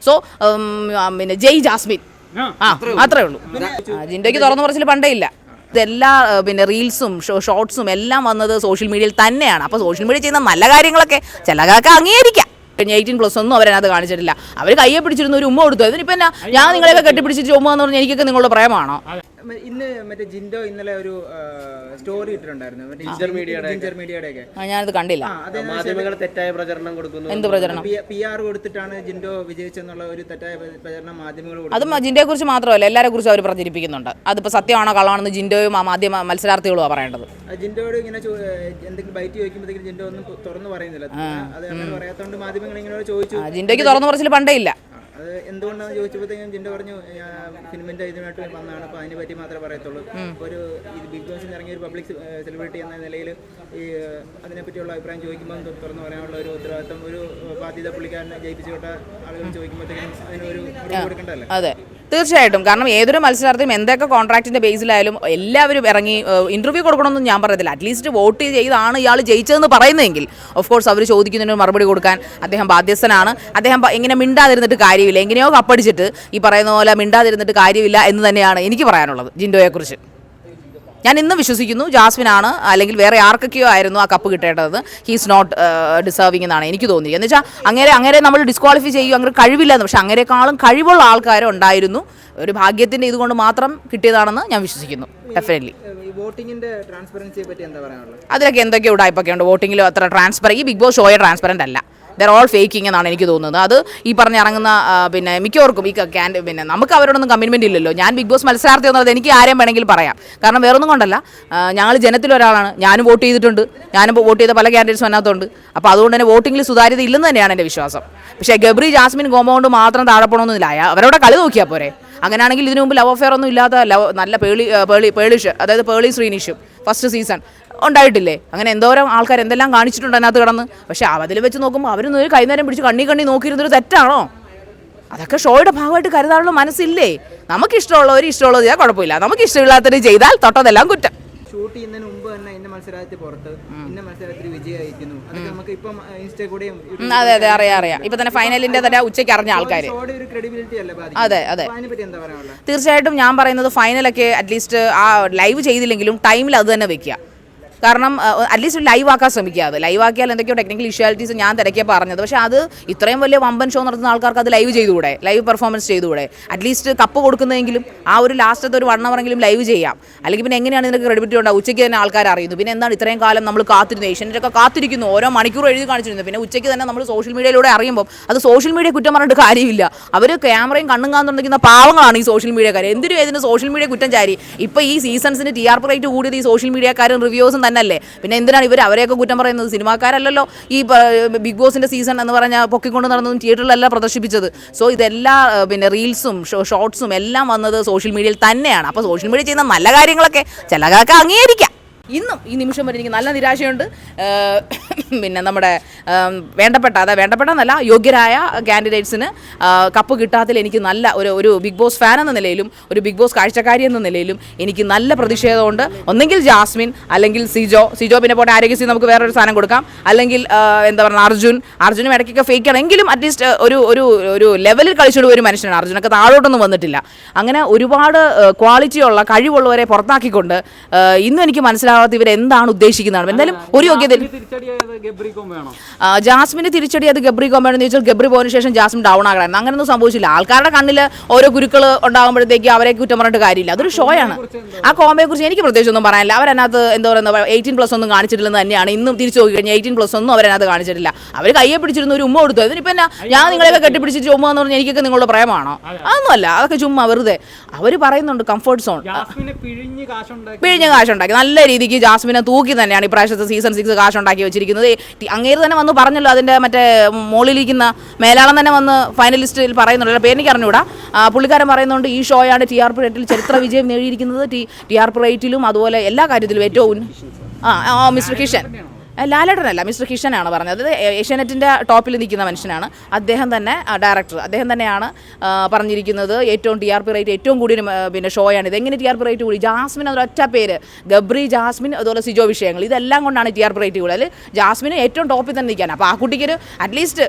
So പിന്നെ ജയ് Jasmine അത്രേ ഉള്ളൂ. ജിൻഡോയ്ക്ക് തുറന്നു പറച്ചിൽ പണ്ടേ ഇല്ല. ഇതെല്ലാ പിന്നെ റീൽസും ഷോർട്സും എല്ലാം വന്നത് സോഷ്യൽ മീഡിയയിൽ തന്നെയാണ്. അപ്പോൾ സോഷ്യൽ മീഡിയ ചെയ്യുന്ന നല്ല കാര്യങ്ങളൊക്കെ ചിലതൊക്കെ അംഗീകരിക്കാം. 18+ ഒന്നും അവരതിനകത്ത് കാണിച്ചിട്ടില്ല. അവർ കയ്യെ പിടിച്ചിരുന്ന ഒരു ഉമ്മ കൊടുത്തു. അതിനിപ്പോൾ എന്നാ ഞാൻ നിങ്ങളെയൊക്കെ കെട്ടിപ്പിടിച്ചിട്ട് ഉമ്മ എന്ന് പറഞ്ഞാൽ എനിക്കൊക്കെ നിങ്ങളുടെ പ്രേമമാണോ? ഇന്ന് മറ്റേ ജിൻഡോ ഇന്നലെ ഒരു സ്റ്റോറി ഇട്ടിട്ടുണ്ടായിരുന്നു ഞാനത് കണ്ടില്ല. മാധ്യമങ്ങൾ തെറ്റായ പ്രചരണം കൊടുക്കുന്നു. എന്ത് പ്രചരണം? PR കൊടുത്തിട്ടാണ് ജിൻഡോ വിജയിച്ചെന്നുള്ള ഒരു തെറ്റായ പ്രചരണം മാധ്യമങ്ങൾ. അതും ജിൻഡോയെ കുറിച്ച് മാത്രമല്ല എല്ലാരെ കുറിച്ചും അവർ പ്രചരിപ്പിക്കുന്നുണ്ട്. അതിപ്പോൾ സത്യമാണോ കള്ളമാണെന്ന് ജിൻഡോയും മാധ്യമ മത്സരാർത്ഥികളുമാണ് പറയേണ്ടത്. ജിൻഡോയോട് ഇങ്ങനെ എന്തെങ്കിലും ബൈറ്റ് ചോദിക്കുമ്പോഴത്തേക്കും ജിൻഡോ ഒന്നും തുറന്നു പറയുന്നില്ല. അത് അങ്ങനെ പറയാത്തതുകൊണ്ട് മാധ്യമങ്ങൾ ഇങ്ങനെ ചോദിച്ചു. ജിൻഡോയ്ക്ക് തുറന്നു പറച്ചിൽ പണ്ടേ ഇല്ല. അത് എന്തുകൊണ്ടാണെന്ന് ചോദിച്ചപ്പോഴത്തേക്കും ജിൻഡോ പറഞ്ഞു ഫിലിമിന്റെ ഇതിനായിട്ട് വന്നതാണ്, അപ്പോൾ അതിനെ പറ്റി മാത്രമേ പറയത്തുള്ളൂ. ഒരു ബിഗ് ബോസിൽ ഇറങ്ങിയ ഒരു പബ്ലിക് സെലിബ്രിറ്റി എന്ന നിലയിൽ ഈ അതിനെപ്പറ്റിയുള്ള അഭിപ്രായം ചോദിക്കുമ്പോൾ തുറന്നു പറയാനുള്ള ഒരു ഉത്തരവാദിത്തം, ഒരു ബാധ്യത പുള്ളിക്കാരനെ ജയിപ്പിച്ചു വിട്ട ആളുകൾ ചോദിക്കുമ്പോഴത്തേക്കും അതിനൊരു കൊടുക്കേണ്ടതല്ലേ? അതെ, തീർച്ചയായിട്ടും. കാരണം ഏതൊരു മത്സരാർത്ഥിയും എന്തൊക്കെ കോൺട്രാക്റ്റിന്റെ ബേസിലായാലും എല്ലാവരും ഇറങ്ങി ഇന്റർവ്യൂ കൊടുക്കണമെന്നും ഞാൻ പറയത്തില്ല. അറ്റ്ലീസ്റ്റ് വോട്ട് ചെയ്താണ് ഇയാൾ ജയിച്ചതെന്ന് പറയുന്നതെങ്കിൽ ഓഫ് കോഴ്സ് അവർ ചോദിക്കുന്നതിന് മറുപടി കൊടുക്കാൻ അദ്ദേഹം ബാധ്യസ്ഥനാണ്. അദ്ദേഹം ഇങ്ങനെ മിണ്ടാതിരുന്നിട്ട് കാര്യമില്ല. എങ്ങനെയോ കപ്പടിച്ചിട്ട് ഈ പറയുന്ന പോലെ മിണ്ടാതിരുന്നിട്ട് കാര്യമില്ല എന്ന് തന്നെയാണ് എനിക്ക് പറയാനുള്ളത് ജിൻഡോയെക്കുറിച്ച്. ഞാൻ ഇന്നും വിശ്വസിക്കുന്നു ജാസ്മിനാണ്, അല്ലെങ്കിൽ വേറെ ആർക്കൊക്കെയോ ആയിരുന്നു ആ കപ്പ് കിട്ടേണ്ടത്. ഹീസ് നോട്ട് ഡിസേർവിംഗ് എന്നാണ് എനിക്ക് തോന്നിയത്. എന്ന് വെച്ചാൽ അങ്ങനെ നമ്മൾ ഡിസ്ക്വാളിഫൈ ചെയ്യും, അങ്ങനെ കഴിവില്ലെന്ന്. പക്ഷെ അങ്ങനെക്കാളും കഴിവുള്ള ആൾക്കാരും ഉണ്ടായിരുന്നു. ഒരു ഭാഗ്യത്തിൻ്റെ ഇതുകൊണ്ട് മാത്രം കിട്ടിയതാണെന്ന് ഞാൻ വിശ്വസിക്കുന്നു. ഡെഫിനറ്റ്ലി. വോട്ടിങ്ങിന്റെ ട്രാൻസ്പെറൻസിയെ പറ്റി എന്താ പറയാനുള്ളത്? അതിലൊക്കെ എന്തൊക്കെയോ ഉടായ്പൊക്കെ ഉണ്ട്. വോട്ടിങ്ങിൽ അത്ര ഈ ബിഗ് ബോസ് ഷോയെ ട്രാൻസ്പെറൻ്റ് അല്ല. ദർ ഓൾ ഫേക്കിംഗ് എന്നാണ് എനിക്ക് തോന്നുന്നത്. അത് ഈ പറഞ്ഞിറങ്ങുന്ന പിന്നെ മിക്കവർക്കും ഈ പിന്നെ നമുക്ക് അവരോടൊന്നും കമ്മിറ്റ്മെൻ്റ് ഇല്ലല്ലോ. ഞാൻ ബിഗ് ബോസ് മത്സരാർത്ഥി എന്നുള്ളത് എനിക്ക് ആരെയും വേണമെങ്കിലും പറയാം. കാരണം വേറൊന്നും കൊണ്ടല്ല, ഞങ്ങൾ ജനത്തിലൊരാളാണ്. ഞാനും വോട്ട് ചെയ്തിട്ടുണ്ട്. ഞാനും വോട്ട് ചെയ്ത പല ക്യാൻഡിഡേറ്റ്സും അതിനകത്തുണ്ട്. അപ്പോൾ അതുകൊണ്ട് തന്നെ വോട്ടിങ്ങിൽ സുതാര്യത ഇല്ലെന്ന് തന്നെയാണ് എൻ്റെ വിശ്വാസം. പക്ഷേ ഗബ്രി ജാസ്മിൻ കോമ്പൗണ്ട് മാത്രം താഴെ പോകണമെന്നില്ല. അവരോടെ കളി നോക്കിയാൽ പോരെ. അങ്ങനെയാണെങ്കിൽ ഇതിനു മുമ്പ് ലവ് അഫെയർ ഒന്നും ഇല്ലാത്ത നല്ല പേളിഷ്, അതായത് പേളി ശ്രീനിഷും ഫസ്റ്റ് സീസൺ ഉണ്ടായിട്ടില്ലേ? അങ്ങനെ എന്തോരം ആൾക്കാർ എന്തെല്ലാം കാണിച്ചിട്ടുണ്ട് അതിനകത്ത് കിടന്ന്. പക്ഷെ അതിൽ വെച്ച് നോക്കുമ്പോൾ അവരൊന്നും ഒരു കൈനേരം പിടിച്ച് കണ്ണി നോക്കിയിരുന്നൊരു തെറ്റാണോ? അതൊക്കെ ഷോയുടെ ഭാഗമായിട്ട് കരുതാനുള്ള മനസ്സില്ലേ? നമുക്കിഷ്ടമുള്ളവർ ഇഷ്ടമുള്ളത് ചെയ്താൽ കുഴപ്പമില്ല. നമുക്ക് ഇഷ്ടമില്ലാത്തവർ ചെയ്താൽ തൊട്ടതെല്ലാം കുറ്റം. ഷൂട്ട് ചെയ്യുന്നതിന് മുമ്പ് തന്നെ ഇന്ന മത്സരത്തിൽ പുറത്ത്, ഇന്ന മത്സരത്തിൽ വിജയിക്കുന്നു. അതൊക്കെ നമുക്ക് ഇപ്പം ഇൻസ്റ്റ കൂടെയും. അതെ അറിയാം. ഇപ്പൊ തന്നെ ഫൈനലിന്റെ തന്നെ ഉച്ചയ്ക്ക് അറിഞ്ഞ ആൾക്കാർ. അതെ. തീർച്ചയായിട്ടും ഞാൻ പറയുന്നത് ഫൈനലൊക്കെ അറ്റ്ലീസ്റ്റ് ആ ലൈവ് ചെയ്തില്ലെങ്കിലും ടൈമിൽ അത് തന്നെ വെക്കുക. കാരണം അറ്റ്ലീസ്റ്റ് ലൈവ് ആക്കാൻ ശ്രമിക്കുക. അത് ലൈവ് ആക്കിയാൽ എന്തൊക്കെയോ ടെക്നിക്കൽ ഇഷ്യൂലിറ്റീസ് ഞാൻ തിരക്കിയ പറഞ്ഞത്. പക്ഷേ അത് ഇത്രയും വലിയ വമ്പൻ ഷോ നടത്തുന്ന ആൾക്കാർക്ക് അത് ലൈവ് ചെയ്തുകൂടെ? ലൈവ് പെർഫോമൻസ് ചെയ്തുകൂടെ? അറ്റ്ലീസ്റ്റ് കപ്പ് കൊടുക്കുന്നതെങ്കിലും ആ ഒരു ലാസ്റ്റത്തെ ഒരു 1 hour ലൈവ് ചെയ്യാം. അല്ലെങ്കിൽ പിന്നെ എങ്ങനെയാണ് ഇതിനൊക്കെ ക്രെഡിബിലിറ്റി ഉണ്ടാവും? ഉച്ചയ്ക്ക് തന്നെ ആൾക്കാർ അറിയുന്നു. പിന്നെ എന്താണ് ഇത്രയും കാലം നമ്മൾ കാത്തിരുന്നു? ഏഷ്യൻ്റെയൊക്കെ കാത്തിരിക്കുന്നു, ഓരോ മണിക്കൂർ എഴുതി കാണിച്ചിരുന്നു. പിന്നെ ഉച്ചയ്ക്ക് തന്നെ നമ്മൾ സോഷ്യൽ മീഡിയയിലൂടെ അറിയുമ്പോൾ അത് സോഷ്യൽ മീഡിയ കുറ്റം പറഞ്ഞിട്ട് കാര്യമില്ല. അവർ ക്യാമറയും കണ്ണും കാന്നുണ്ടെങ്കിൽ പാവങ്ങളാണ് ഈ സോഷ്യൽ മീഡിയക്കാർ. എന്തിനും ഏതിന് സോഷ്യൽ മീഡിയ കുറ്റം ചാരി. ഇപ്പോൾ ഈ സീസൺസിന് TRP റേറ്റ് കൂടിയത് ഈ സോഷ്യൽ മീഡിയക്കാരും റിവ്യൂസും തന്നെയല്ലേ? പിന്നെ എന്തിനാണ് അവരെയൊക്കെ കുറ്റം പറയുന്നത്? സിനിമാക്കാരല്ലല്ലോ ഈ ബിഗ് ബോസിന്റെ സീസൺ എന്ന് പറഞ്ഞാൽ പൊക്കിക്കൊണ്ട് നടന്നതും തിയേറ്ററിലല്ല പ്രദർശിപ്പിച്ചത്. സോ ഇതെല്ലാ പിന്നെ റീൽസും ഷോർട്സും എല്ലാം വന്നത് സോഷ്യൽ മീഡിയയിൽ തന്നെയാണ്. അപ്പോൾ സോഷ്യൽ മീഡിയ ചെയ്യുന്ന നല്ല കാര്യങ്ങളൊക്കെ ചിലതൊക്കെ അംഗീകരിക്കാം. ഇന്നും ഈ നിമിഷം വരെ എനിക്ക് നല്ല നിരാശയുണ്ട്. പിന്നെ നമ്മുടെ വേണ്ടപ്പെട്ടെന്നല്ല യോഗ്യരായ കാൻഡിഡേറ്റ്സിന് കപ്പ് കിട്ടാത്തതിൽ എനിക്ക് നല്ല ഒരു ബിഗ് ബോസ് ഫാൻ എന്ന നിലയിലും ഒരു ബിഗ് ബോസ് കാഴ്ചക്കാരി എന്ന നിലയിലും എനിക്ക് നല്ല പ്രതിഷേധമുണ്ട്. ഒന്നെങ്കിൽ ജാസ്മിൻ, അല്ലെങ്കിൽ സിജോ. പിന്നെ പോട്ടെ ആരോഗ്യശ്രീ നമുക്ക് വേറൊരു സാധനം കൊടുക്കാം. അല്ലെങ്കിൽ എന്താ പറയുക അർജുനും ഇടയ്ക്കൊക്കെ ഫേക്ക് ആണെങ്കിലും അറ്റ്ലീസ്റ്റ് ഒരു ലെവലിൽ കളിച്ചിട്ട് ഒരു മനുഷ്യനാണ്. അർജുനൊക്കെ താഴോട്ടൊന്നും വന്നിട്ടില്ല. അങ്ങനെ ഒരുപാട് ക്വാളിറ്റിയുള്ള കഴിവുള്ളവരെ പുറത്താക്കിക്കൊണ്ട് ഇന്നും എനിക്ക് മനസ്സിലാവും ഇവരെന്താണ് ഉദ്ദേശിക്കുന്നതാണ്. എന്തായാലും ഒരു യോഗ്യത ജാസ്മിന് തിരിച്ചടി അത് ഗബ്രി കോമ്പയാണെന്ന് ചോദിച്ചാൽ ഗബ്രി പോയതിനു ശേഷം ജാസ്മിൻ ഡൗൺ ആകണം. അങ്ങനെയൊന്നും സംഭവിച്ചില്ല. ആൾക്കാരുടെ കണ്ണിൽ ഓരോ ഗുരുക്കൾ ഉണ്ടാകുമ്പോഴത്തേക്ക് അവരെ കുറ്റം പറഞ്ഞിട്ട് കാര്യമില്ല. അതൊരു ഷോ ആണ്. ആ കോമ്പയെ കുറിച്ച് എനിക്ക് പ്രത്യേകിച്ച് ഒന്നും പറയാനില്ല. അവരതിനകത്ത് എന്താ പറയുക 18+ ഒന്നും കാണിച്ചിട്ടില്ലെന്ന് തന്നെയാണ് ഇന്നും തിരിച്ചു നോക്കി കഴിഞ്ഞാൽ 18+ ഒന്നും അവരതിനകത്ത് കാണിച്ചിട്ടില്ല. അവർ കയ്യെ പിടിച്ചിരുന്ന ഒരു ഉമ്മ കൊടുത്തു. അതിനിപ്പോൾ എന്നാ ഞാൻ നിങ്ങളെയൊക്കെ കെട്ടിപ്പിടിച്ചിട്ട് ഉമ്മ എന്ന് പറഞ്ഞാൽ എനിക്കൊക്കെ നിങ്ങളുടെ പ്രേമമാണോ? അതൊന്നുമല്ല. അതൊക്കെ ചുമ്മാ വെറുതെ അവർ പറയുന്നുണ്ട്. കംഫർട്ട് സോൺ പിഴിഞ്ഞ കാശുണ്ടാക്കി നല്ല രീതിക്ക് ജാസ്മിനെ തൂക്കി തന്നെയാണ് ഇപ്രാവശ്യത്തെ സീസൺ 6 കാശുണ്ടാക്കി വെച്ചിരിക്കുന്നത്. അങ്ങേര് തന്നെ വന്ന് പറഞ്ഞല്ലോ, അതിൻ്റെ മറ്റേ മോളിലിരിക്കുന്ന മേലാളം തന്നെ വന്ന് ഫൈനലിസ്റ്റിൽ പറയുന്നുണ്ട്. പേരെനിക്ക് അറിഞ്ഞൂടാ. പുള്ളിക്കാരൻ പറയുന്നുണ്ട് ഈ ഷോയാണ് TRP റേറ്റിൽ ചരിത്ര വിജയം നേടിയിരിക്കുന്നത്. TRP റേറ്റിലും അതുപോലെ എല്ലാ കാര്യത്തിലും ഏറ്റവും മിസ്റ്റർ കിഷൻ ലാലേട്ടനല്ല, മിസ്റ്റർ കിഷനാണ് പറഞ്ഞത്. ഏഷ്യാനെറ്റിൻ്റെ ടോപ്പിൽ നിൽക്കുന്ന മനുഷ്യനാണ് അദ്ദേഹം തന്നെ, ഡയറക്ടർ അദ്ദേഹം തന്നെയാണ് പറഞ്ഞിരിക്കുന്നത്. ഏറ്റവും TRP റേറ്റ് ഏറ്റവും കൂടിയ പിന്നെ ഷോയാണ് ഇത്. എങ്ങനെ TRP റേറ്റ് കൂടി? ജാസ്മിൻ അതൊരൊറ്റ പേര്, ഗബ്രി, ജാസ്മിൻ, അതുപോലെ സിജോ വിഷയങ്ങൾ, ഇതെല്ലാം കൊണ്ടാണ് TRP റേറ്റ് കൂടുതൽ. ജാസ്മിന് ഏറ്റവും ടോപ്പിൽ തന്നെ നിൽക്കാൻ. അപ്പോൾ ആ കുട്ടിക്കൊരു അറ്റ്ലീസ്റ്റ്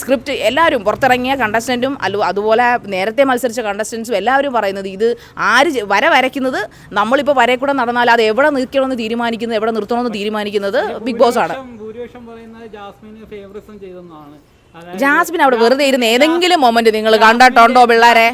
സ്ക്രിപ്റ്റ് എല്ലാവരും പുറത്തിറങ്ങിയ കണ്ടസ്റ്റൻറ്റും അതുപോലെ നേരത്തെ മത്സരിച്ച കണ്ടസ്റ്റൻസും എല്ലാവരും പറയുന്നത് ഇത് ആര് വരയ്ക്കുന്നത്, നമ്മളിപ്പോൾ വരയിൽ കൂടെ നടന്നാൽ അത് എവിടെ നിൽക്കണമെന്ന് തീരുമാനിക്കുന്നത്, എവിടെ നിർത്തണമെന്ന് തീരുമാനിക്കുന്നത് ബിഗ് ബോസ് ആണ്. ജാസ്മിൻ അവിടെ വെറുതെ ഇരുന്ന് ഏതെങ്കിലും മൊമെന്റ് നിങ്ങൾ കണ്ടിട്ടുണ്ടോ പിള്ളേരെ?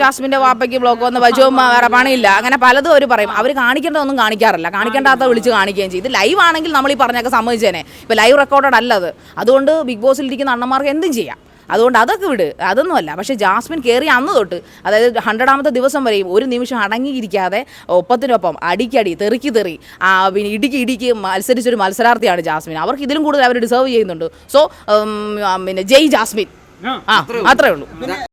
ജാസ്മിന്റെ വാപ്പയ്ക്ക് ബ്ലോക്ക് വന്ന് വജവും വേറെ പണിയില്ല, അങ്ങനെ പലതും അവർ പറയും. അവർ കാണിക്കേണ്ടതൊന്നും കാണിക്കാറില്ല, കാണിക്കേണ്ടാത്ത വിളിച്ച് കാണിക്കുകയും ചെയ്യും. ഇത് ലൈവ് ആണെങ്കിൽ നമ്മൾ ഈ പറഞ്ഞൊക്കെ സമ്മതിച്ചേനെ. ഇപ്പോൾ ലൈവ് റെക്കോർഡഡ് അല്ലത്, അതുകൊണ്ട് ബിഗ് ബോസിലിരിക്കുന്ന അണ്ണന്മാർക്ക് എന്തും ചെയ്യാം. അതുകൊണ്ട് അതൊക്കെ വിട്, അതൊന്നുമല്ല. പക്ഷേ ജാസ്മിൻ കയറി അന്ന് തൊട്ട്, അതായത് 100ാമത്തെ ദിവസം വരെയും ഒരു നിമിഷം അടങ്ങിയിരിക്കാതെ ഒപ്പത്തിനൊപ്പം അടിക്കടി തെറിക്ക് തെറി പിന്നെ ഇടിക്ക് മത്സരിച്ചൊരു മത്സരാർത്ഥിയാണ് ജാസ്മിൻ. അവർക്ക് ഇതിലും കൂടുതൽ അവർ ഡിസേർവ് ചെയ്യുന്നുണ്ട്. സോ പിന്നെ ജയ് ജാസ്മിൻ, അത്രേ ഉള്ളൂ.